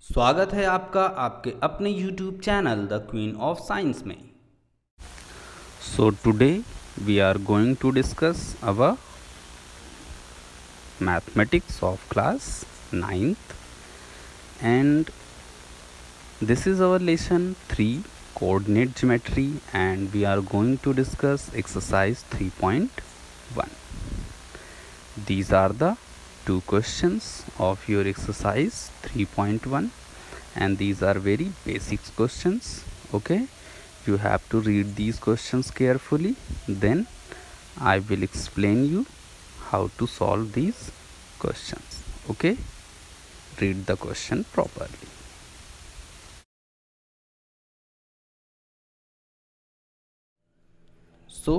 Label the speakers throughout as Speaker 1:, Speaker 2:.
Speaker 1: स्वागत है आपका आपके अपने YouTube channel the queen of science में। So today we are going to discuss our mathematics of class 9th and this is our lesson 3 coordinate geometry and we are going to discuss exercise 3.1. These are the two questions of your exercise 3.1 and these are very basic questions. Okay, you have to read these questions carefully, then I will explain you how to solve these questions. Okay, read the question properly. So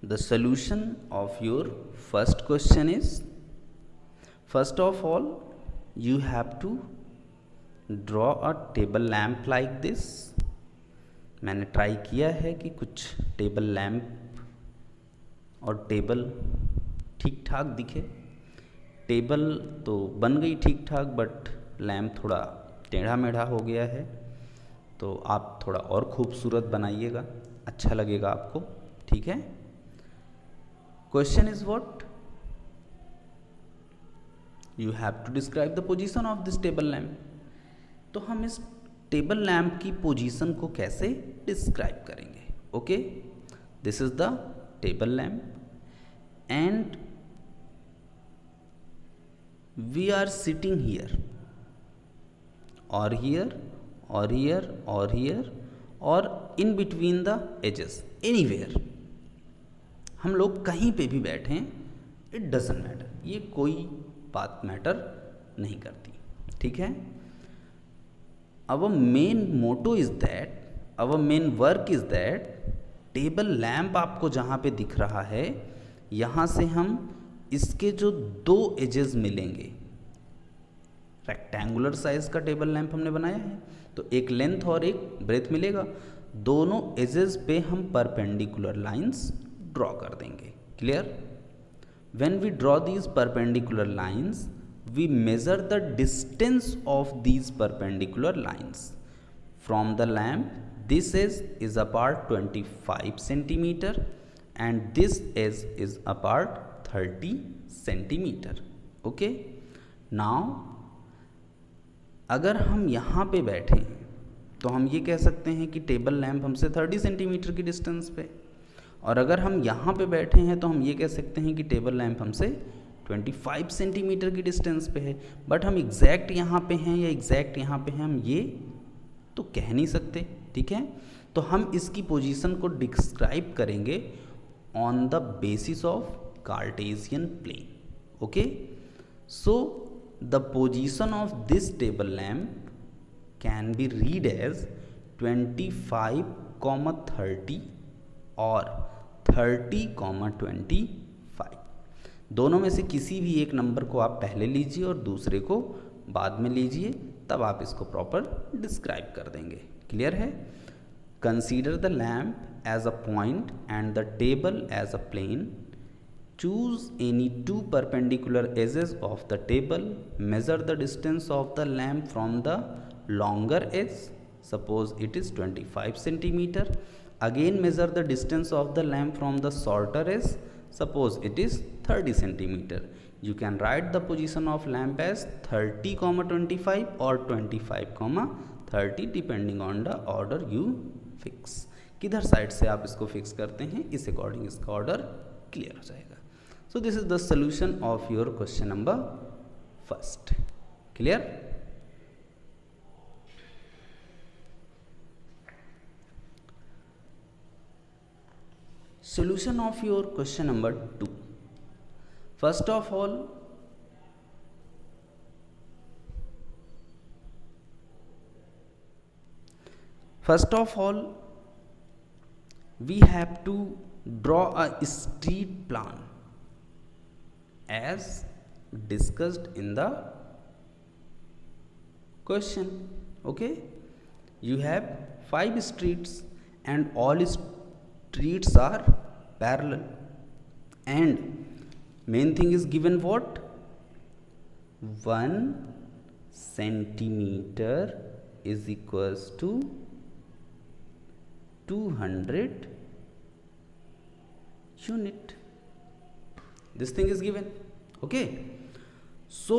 Speaker 1: the solution of your first question is, first of all you have to draw a table lamp like this. मैंने try किया है कि कुछ table lamp और table ठीक ठाक दिखे। Table तो बन गई ठीक ठाक बट लैम्प थोड़ा टेढ़ा मेढ़ा हो गया है, तो आप थोड़ा और खूबसूरत बनाइएगा, अच्छा लगेगा आपको। ठीक है। Question is what? You have to describe the position of this table lamp. तो हम इस टेबल लैम्प की पोजीशन को कैसे डिस्क्राइब करेंगे? Okay, this is the table lamp and we are sitting here और हियर और हियर और हियर और in between the edges, anywhere. हम लोग कहीं पे भी बैठें, इट डजंट मैटर, ये कोई बात मैटर नहीं करती। ठीक है। Our main motto is that, our main work is that table lamp आपको जहाँ पे दिख रहा है, यहाँ से हम इसके जो दो एजेस मिलेंगे, रेक्टेंगुलर साइज का टेबल लैम्प हमने बनाया है, तो एक लेंथ और एक ब्रेथ मिलेगा। दोनों एजेस पे हम परपेंडिकुलर लाइंस ड्रॉ कर देंगे। Clear? When we draw these perpendicular lines, we measure the distance of these perpendicular lines from the lamp. This edge is apart 25 centimeter and this edge is apart 30 centimeter. Okay, now अगर हम यहाँ पे बैठे तो हम ये कह सकते हैं कि टेबल लैम्प हमसे 30 सेंटीमीटर की डिस्टेंस पे, और अगर हम यहाँ पे बैठे हैं तो हम ये कह सकते हैं कि टेबल लैम्प हमसे 25 सेंटीमीटर की डिस्टेंस पे है। बट हम एग्जैक्ट यहाँ पे हैं या एग्जैक्ट यहाँ पे हैं, हम ये तो कह नहीं सकते। ठीक है। तो हम इसकी पोजीशन को डिस्क्राइब करेंगे on the basis of cartesian plane. Okay, so the position of this table lamp can be read as 25,30 और 30,25। दोनों में से किसी भी एक नंबर को आप पहले लीजिए और दूसरे को बाद में लीजिए, तब आप इसको प्रॉपर डिस्क्राइब कर देंगे। क्लियर है? Consider the lamp as a point and the table as a plane. Choose any two perpendicular axes of the table. Measure the distance of the lamp from the longer edge, suppose it is 25 centimetre. Again measure the distance of the lamp from the shorter edge, suppose it is 30 centimeter. You can write the position of lamp as 30,25 or 25,30 depending on the order you fix. किधर side से आप इसको fix करते हैं, इस according इसका order clear हो जाएगा। So this is the solution of your question number first. Clear? Solution of your question number 2. First of all, we have to draw a street plan as discussed in the question. Okay, you have 5 streets and all streets are parallel and main thing is given what? 1 centimeter is equals to 200 unit. This thing is given. Okay, so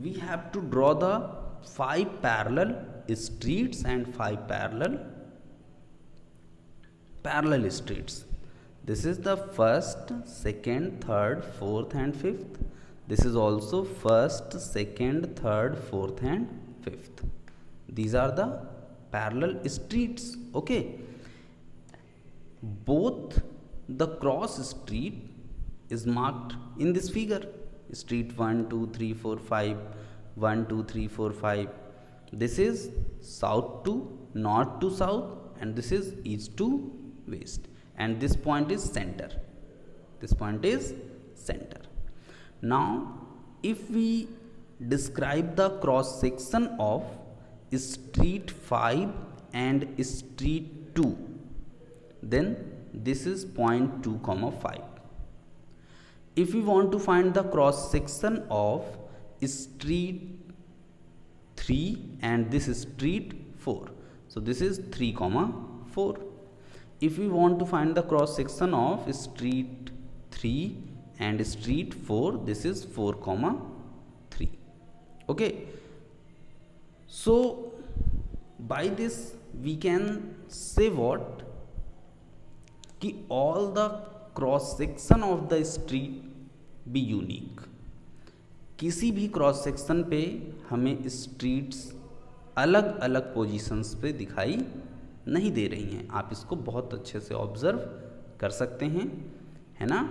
Speaker 1: we have to draw the 5 parallel streets and 5 parallel streets. This is the first, second, third, fourth and fifth. This is also first, second, third, fourth and fifth. These are the parallel streets. Okay, both the cross street is marked in this figure. Street 1 2 3 4 5, 1 2 3 4 5. This is south to north to south, and this is east to west, and this point is center. This point is center. Now if we describe the cross section of street 5 and street 2, then this is point 2 comma 5. If we want to find the cross section of street 3 and this is street 4, so this is 3 comma 4. If we want to find the cross section of street 3 and street 4, this is 4 comma 3. Okay, so by this we can say what, कि all the cross section of the street be unique. किसी भी cross section पे हमें streets अलग अलग positions पे दिखाई नहीं दे रही हैं. आप इसको बहुत अच्छे से ऑब्जर्व कर सकते हैं, है ना.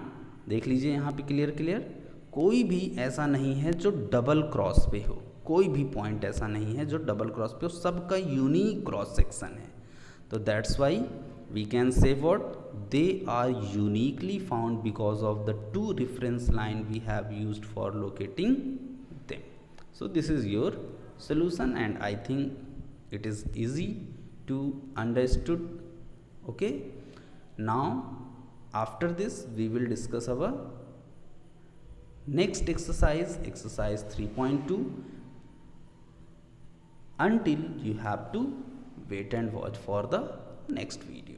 Speaker 1: देख लीजिए यहाँ पे क्लियर कोई भी ऐसा नहीं है जो डबल क्रॉस पे हो. कोई भी पॉइंट ऐसा नहीं है जो डबल क्रॉस पे हो. सबका यूनिक क्रॉस सेक्शन है. तो that's why we can say what, they are uniquely found because of the 2 reference line we have used for locating them. So this is your solution, and I think it is easy to understood. Okay, now after this we will discuss our next exercise 3.2. until you have to wait and watch for the next video.